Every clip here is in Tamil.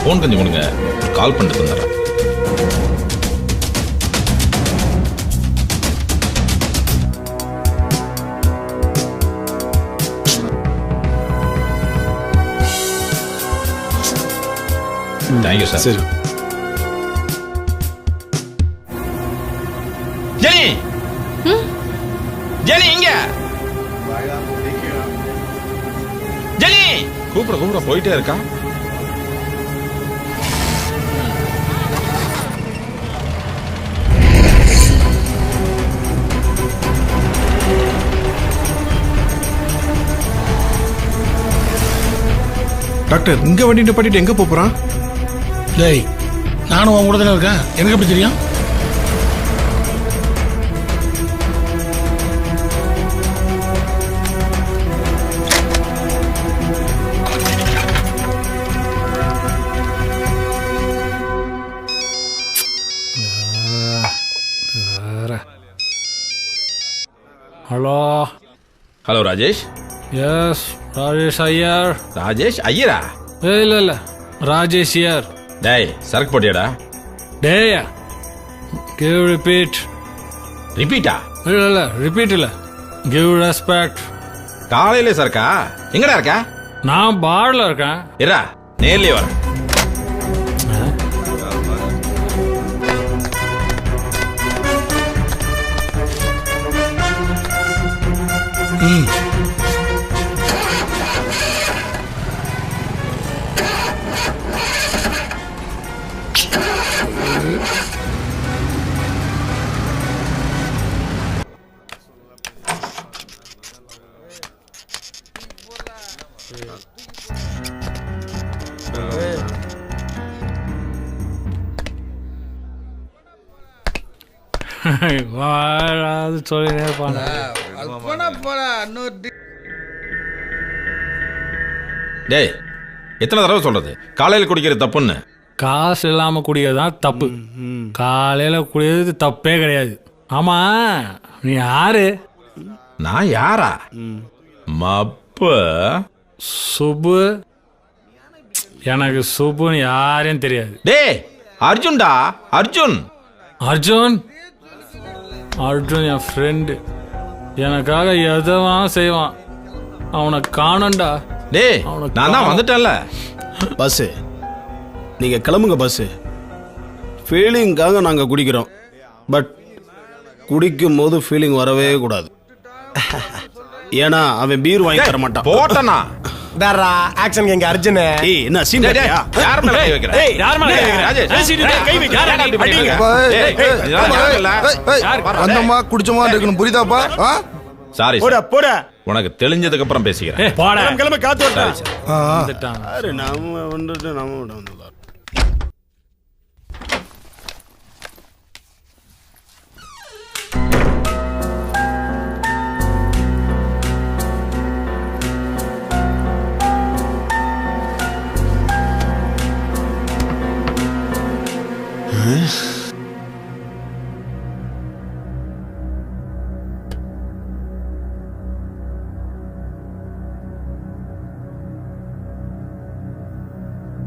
ஃபோன் கொஞ்சம் கொடுங்க, கால் பண்ணிட்டு வந்துடுறேன். Thank you sir. சரி. ஜெனி, ஜெனி இங்க. ஜெனி கூப்பிட போயிட்டே இருக்கா. டாக்டர், இங்க வண்டி நிப்பாட்டிட்டு எங்க போறான்? டேய், நானும் உன் கூட தானே இருக்கேன், எனக்கு எப்படி தெரியும்? Hello. Hello Rajesh. Yes, Rajesh Iyer. Rajesh ஐயரா? இல்ல ராஜேஷ் ஐயர். டேய், சரக்கு போட்டியாடா? டேய், கிவ் ரிப்பீட். ரிப்பீட்டா? இல்ல ரிப்பீட் இல்ல, கிவ் ரெஸ்பெக்ட். காலையில சரக்கா? எங்கடா இருக்கா? நான் பார்ல இருக்கேன். இரா, நேர்லயே வரேன். சொல்லினே போன. டேய், எத்தனை தடவை சொல்றது காலையில குடிக்கிறது தப்புன்னு? காசு இல்லாம குடிக்கிறதுதான் தப்பு. காலையில குடிக்கிறது தப்பே கிடையாது. ஆமா, நீ யாரு? நான் யாரா? மப்ப சுப்பு. எனக்கு சுப்புன்னு யாரையும் தெரியாது. டேய், அர்ஜுன்டா, அர்ஜுன். அர்ஜுன்? அர்ஜுன் என் ஃப்ரெண்டு. எனக்காக எதவான் செய்வான். அவனை காணண்டா. டேய், நான் தான் வந்துட்டேன்ல. பஸ்ஸு, நீங்க கிளம்புங்க பஸ்ஸு. ஃபீலிங்காக நாங்கள் குடிக்கிறோம், பட் குடிக்கும் போது ஃபீலிங் வரவே கூடாது. ஏன்னா அவன் பீர் வாங்கி தர மாட்டான். போட்டனா வேறா ஆக்ஷன் எங்க அர்ஜுன். ஏய், என்ன சீன் யார் மேல கை வைக்கிற? ஏய், யார் மேல கை வைக்கிற? கை வைக்கிற. வந்தமா குடிச்சமா இருக்கணும், புரியுதாப்பா? சாரி போடா போடா. உனக்கு தெளிஞ்சதுக்கு அப்புறம் பேசிக்கிறேன். போடா. கிளம்ப காத்து வரடா. நம்ம வந்துட்டு நம்ம வந்து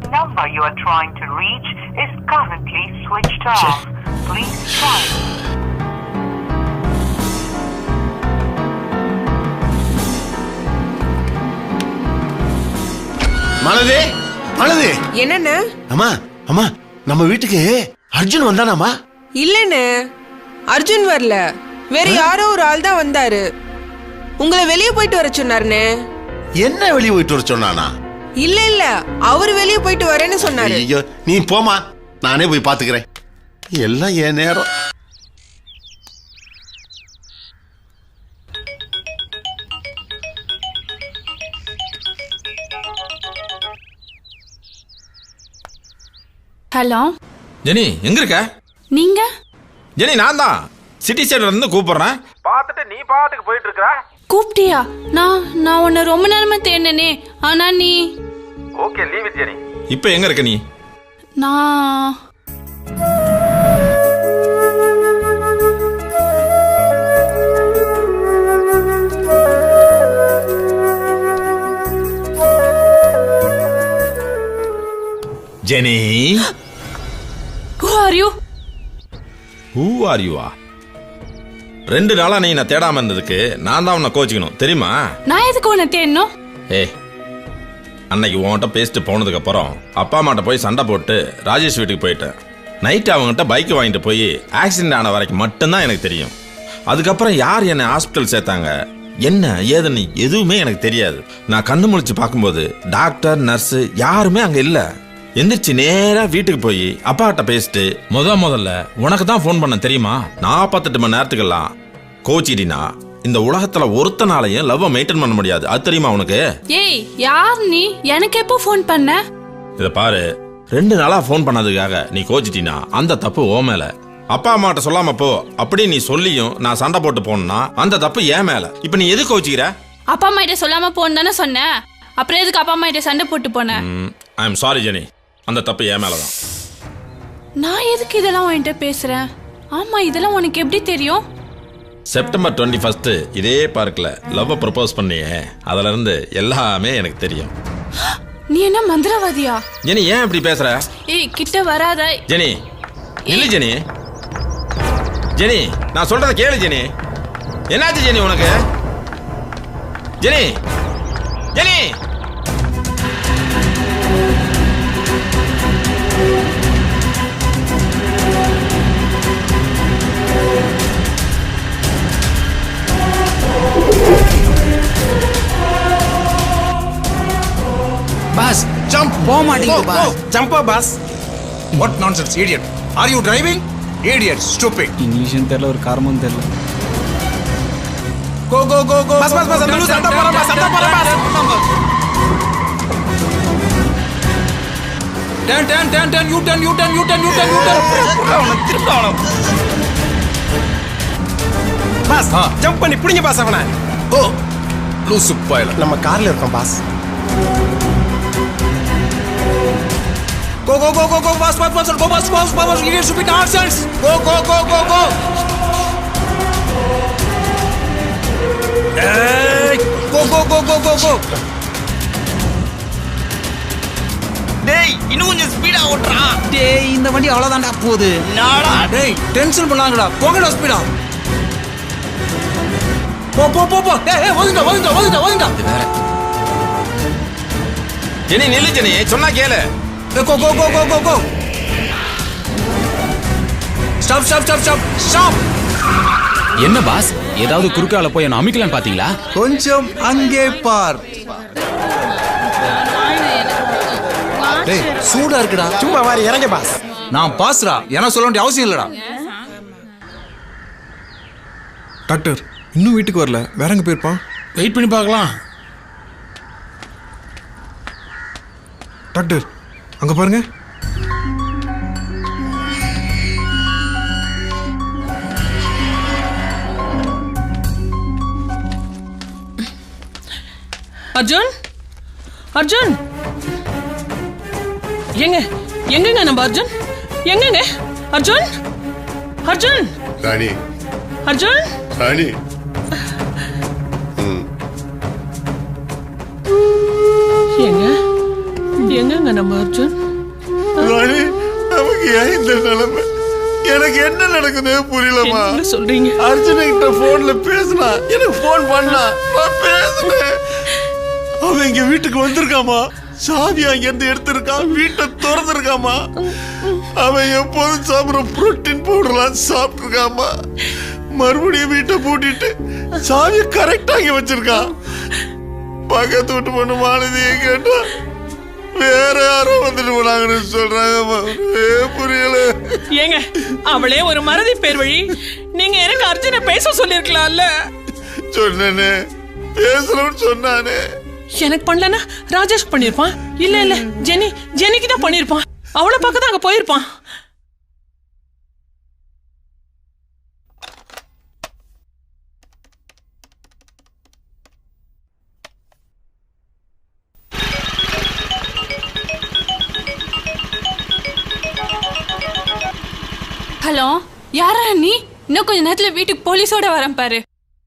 The number you are trying to reach is currently switched off. Please try. மலதே, மலதே. என்னன்னு? அம்மா, அம்மா, நம்ம வீட்டுக்கு அர்ஜுன் வந்தானாமா? இல்லன்னு, அர்ஜுன் வரல. வேற யாரோ ஒரு ஆள் தான் வந்தாரு. உங்களை வெளியே போயிட்டு வர சொன்னாருன்னு. என்ன வெளியே போயிட்டு வர சொன்னானா? இல்ல அவரு வெளியே போயிட்டு வரேன்னு சொன்னாரு. ஐயோ, நீ போமா, நானே போய் பாத்துக்கிறேன். எல்லாம் என் நேரம். ஹலோ ஜெனி, எங்க இருக்க நீங்க? ஜெனி, நான் தான் சிட்டி சைடுல இருந்து கூப்பிடுறேன். பார்த்துட்டு நீ பாட்டுக்கு போயிட்டு இருக்கற. கூப்பிட்டியா? நான் உன்னை ரொம்ப நேரமா தேடினேனே, ஆனா நீ. Okay, leave it Jenny. இப்போ எங்க இருக்க நீ? நான் Jenny Who are you? Who are யூவா? 2 நாளா நீ நான் தேடாம இருந்ததுக்கு நான் தான் உன்னை கோச்சிக்கணும் தெரியுமா? நான் எதுக்கு உன்னை தேடணும்? ஏய், அன்னைக்கு உன்கிட்ட பேசிட்டு போனதுக்கு அப்புறம் அப்பா அம்மாட்ட போய் சண்டை போட்டு ராஜேஷ் வீட்டுக்கு போயிட்டேன். நைட்டு அவங்ககிட்ட பைக் வாங்கிட்டு போய் ஆக்சிடென்ட் ஆன வரைக்கும் மட்டும்தான் எனக்கு தெரியும். அதுக்கப்புறம் யார் என்னை ஹாஸ்பிட்டல் சேர்த்தாங்க, என்ன ஏதுன்னு எதுவுமே எனக்கு தெரியாது. நான் கண்ணு முழிச்சு பார்க்கும்போது டாக்டர் நர்ஸு யாருமே அங்கே இல்லை. எந்திரிச்சு நேரா வீட்டுக்கு போய் அப்பாட்ட பேசிட்டு முதல்ல உனக்கு தான் ஃபோன் பண்ண தெரியுமா? 48 மணி நேரத்துக்கெல்லாம் கோச்சிடினா இந்த உலகத்துல ஒருத்தனாலையும் லவ் மெயின்டைன் பண்ண முடியாது. அது தெரியுமா உனக்கு? ஏய், யார் நீ? எனக்கு எப்போ ஃபோன் பண்ண? இத பாரு, 2 நாளா ஃபோன் பண்ணதுக்காக நீ கோச்சிட்டினா அந்த தப்பு ஓ மேல. அப்பா அம்மாட்ட சொல்லாம போ அப்படி நீ சொல்லியும் நான் சண்டை போட்டு போனா அந்த தப்பு ஏன் மேல. இப்ப நீ எது கோச்சிக்கிற? அப்பா அம்மா கிட்ட சொல்லாம போன்னு தானே சொன்னேன். அப்புறம் எதுக்கு அப்பா அம்மா கிட்ட சண்டை போட்டு போனேன்? ஐ எம் சாரி ஜெனி, அந்த தப்பு ஏன் மேலதான். நான் எதுக்கு இதெல்லாம் உன்கிட்ட பேசுறேன்? ஆமா, இதெல்லாம் உனக்கு எப்படி தெரியும்? செப்டம்பர் 21 இதே பார்க்ல லவ் ப்ரப்போஸ் பண்ணியே, அதுல இருந்து எல்லாமே எனக்கு தெரியும். நீ என்ன மந்திரவாதியா? ஜெனி ஏன் இப்படி பேசுற? ஏய், கிட்ட வராத. ஜெனி இல்ல ஜெனி, ஜெனி நான் சொல்றத கேளு ஜெனி. என்னாச்சு ஜெனி உனக்கு? Jenny Jenny Boss, jump! Go, boss. Jump, boss. What nonsense, idiot! Are you driving? Idiot, stupid. English தெரியல, ஒரு காரணமும் தெரியல. Go. Boss, அந்த லூஸ் அந்த போற boss. Turn. You turn. Boss, jump பண்ணி புடிங்க boss அவனை. Oh, லூஸ் பையல. நம்ம கார்ல இருக்கோம் boss. Go, boss, go, boss, idiot, stupid nonsense. Go. Hey, go. டேய், இன்னும் கொஞ்சம் ஸ்பீடா ஓட்றா. டேய், இந்த வண்டி அவ்வளவுதான்டா போகுது. நாடா. டேய், டென்ஷன் பண்ணாங்கடா. போங்கடா ஸ்பீடா. போ. ஏய், ஒதுங்க. வேற. ஜெனி நில்லு ஜெனி, சொன்னா கேளு. Go. Stop. என்ன பாஸ், ஏதாவது குறுக்கால போய் என்ன அமிக்கலாம் பாத்தீங்களா? கொஞ்சம் அங்கே பார். டேய், சூடா இருக்குடா. சும்மா வாரி இறங்க பாஸ். நான் பாஸ்ரா, என்ன சொல்ல வேண்டிய அவசியம் இல்லடா. டாக்டர் இன்னும் வீட்டுக்கு வரல, வேற எங்க போயிருப்பான்? வெயிட் பண்ணி பார்க்கலாம். டாக்டர் அங்க பாருங்க. அர்ஜுன் எங்கங்க நம்ம அர்ஜுன்? எங்கங்க அர்ஜுன்? ராணி அர்ஜுன் ராணி எங்கங்க நம்ம அர்ஜுன்? ராணி, நமக்கு ஏன் இந்த நிலைமை? எனக்கு என்ன நடக்குது புரியலமா. சொல்றீங்க? அர்ஜுன்கிட்ட போன்ல பேசினா, எனக்கு போன் பண்ணா, நான் பேசுனேன். அவன் எங்க வீட்டுக்கு வந்திருக்காமா, சாவி அங்க இருந்து எடுத்திருக்கான், வீட்டை திறந்திருக்காமா. அவன் எப்போதும் சாப்பிடுற புரோட்டீன் பவுடர்லாம் சாப்பிட்டுருக்காமா. மறுபடியும் வீட்டை பூட்டிட்டு சாவியை கரெக்டா இங்க வச்சிருக்கான். பக்கத்து விட்டு பொண்ணு மாலதியை கேட்டா வேற யாரோ வந்துட்டு போனாங்கன்னு சொல்றாங்க. புரியல. ஏங்க, அவளே ஒரு மறதி பேர் வழி. நீங்க எனக்கு அர்ஜுனை பேச சொல்லிருக்கலாம்ல. சொன்னே, பேசணும்னு சொன்னானே. எனக்கு பண்ணலன்னா ராஜேஷ் பண்ணிருப்பான். இல்ல ஜெனிக்கு தான் பண்ணிருப்பான். அவளை பார்க்க தான் அங்க போயிருப்பான். ஹலோ, யாரா நீ? இன்னும் கொஞ்ச நேரத்துல வீட்டுக்கு போலீஸோட வரேன் பாரு.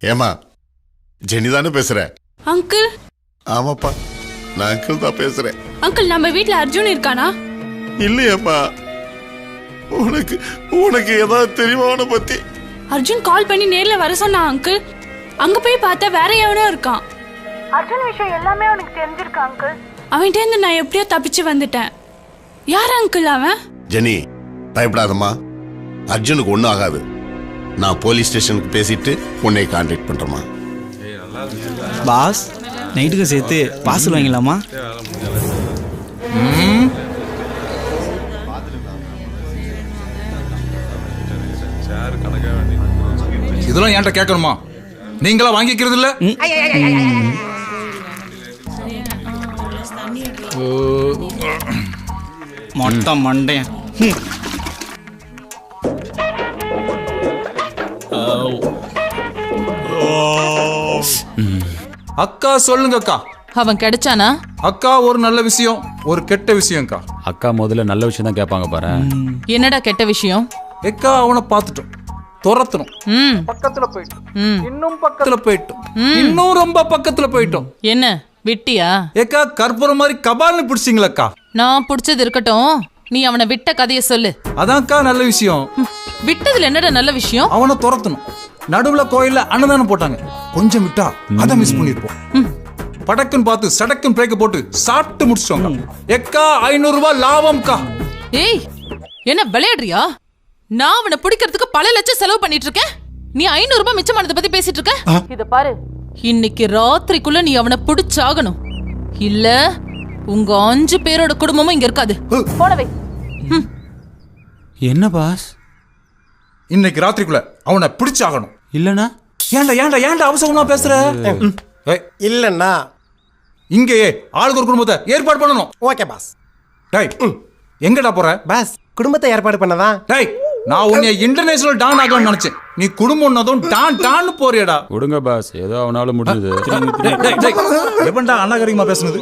ஏமா, ஜெனி தானே பேசுற? அங்கிள். ஆமாப்பா, நான் அங்கிள் தான் பேசுறேன். அங்கிள், நம்ம வீட்ல அர்ஜுன் இருக்கானா? இல்லையாப்பா. உனக்கு உனக்கு ஏதாவது தெரியுமா அவனை பத்தி? அர்ஜுன் கால் பண்ணி நேர்ல வர சொன்னா அங்கிள். அங்க போய் பார்த்தா வேற எவனோ இருக்கான். அர்ஜுன் விஷயம் எல்லாமே அவனுக்கு தெரிஞ்சிருக்கு அங்கிள். அவன்கிட்ட இருந்து நான் எப்படியோ தப்பிச்சு வந்துட்டேன். யார் அங்கிள் அவன்? ஜெனி, பயப்படாதம்மா. அர்ஜுனுக்கு ஒன்றும் ஆகாது. நான் போலீஸ் ஸ்டேஷனுக்கு பேசிட்டு உன்னை கான்டாக்ட் பண்றேம்மா. பாஸ் நைட்டுக்கு சேர்த்து பார்சல் வாங்கிடலாமா? இதெல்லாம் என்கிட்ட கேட்கணுமா? நீங்களா வாங்கிக்கிறது இல்ல? மொத்தம் மண்டையன். அக்கா சொல்லுங்க அக்கா. அவன் கிடைச்சானா? அக்கா ஒரு நல்ல விஷயம் ஒரு கெட்ட விஷயம்க்கா. அக்கா முதல்ல நல்ல விஷயம் தான் கேட்பாங்க பாரு. என்னடா கெட்ட விஷயம்? அக்கா அவனை பார்த்துட்டோம், துரத்தணும். பக்கத்துல போயிட்டோம், இன்னும் பக்கத்துல போயிட்டோம், இன்னும் ரொம்ப பக்கத்துல போயிட்டோம். என்ன விட்டியா? ஏக்கா கற்பூரம் மாதிரி கபால்னு பிடிச்சிங்களக்கா. நான் பிடிச்சது இருக்கட்டும், நீ அவனை விட்ட கதைய சொல்லு. அதான்க்கா நல்ல விஷயம். விட்டதுல என்னடா நல்ல விஷயம்? அவனை துரத்தணும். நடுவுல கோயில்ல அன்னதானம் போட்டாங்க, கொஞ்சம் விட்டா அதை மிஸ் பண்ணிருப்போம். படக்குன்னு பார்த்து சடக்குன்னு பிரேக்க போட்டு சாப்பிட்டு முடிச்சிட்டோம். எக்கா 500 ரூபாய் லாபம்க்கா. ஏய் என்ன விளையாடுறியா? நான் அவனை பிடிக்கிறதுக்கு பல லட்சம் செலவு பண்ணிட்டு இருக்கேன். நீ 500 ரூபாய் மிச்சமானதை பத்தி பேசிட்டு இருக்க? இத பாரு, இன்னைக்கு ராத்திரிக்குள்ள நீ அவனை பிடிச்சாகணும். இல்ல உங்க 5 பேரோட குடும்பமும் இங்க இருக்காது. போனவே. என்ன பாஸ்? இன்னைக்கு ராத்திரிக்குள்ள அவனை பிடிச்சாகணும். இல்லனா ஏன்டா ஏன்டா ஏன்டா அவசரமா பேசுற? இல்லன்னா இங்கேயே ஆளுக்கு ஒரு குடும்பத்தை ஏற்பாடு பண்ணணும். Okay boss. டேய் எங்கடா போற? பாஸ் குடும்பத்தை ஏற்பாடு பண்ணதான். டேய் நான் உன்னை இன்டர்நேஷனல் டான் ஆகலாம்னு நினைச்சேன். நீ குடும்பம்னதும் டான் டான்னு போறியடா. விடுங்க பாஸ், ஏதோ அவனால முடிஞ்சது. எவன்டா அநாகரிகமா பேசுனது?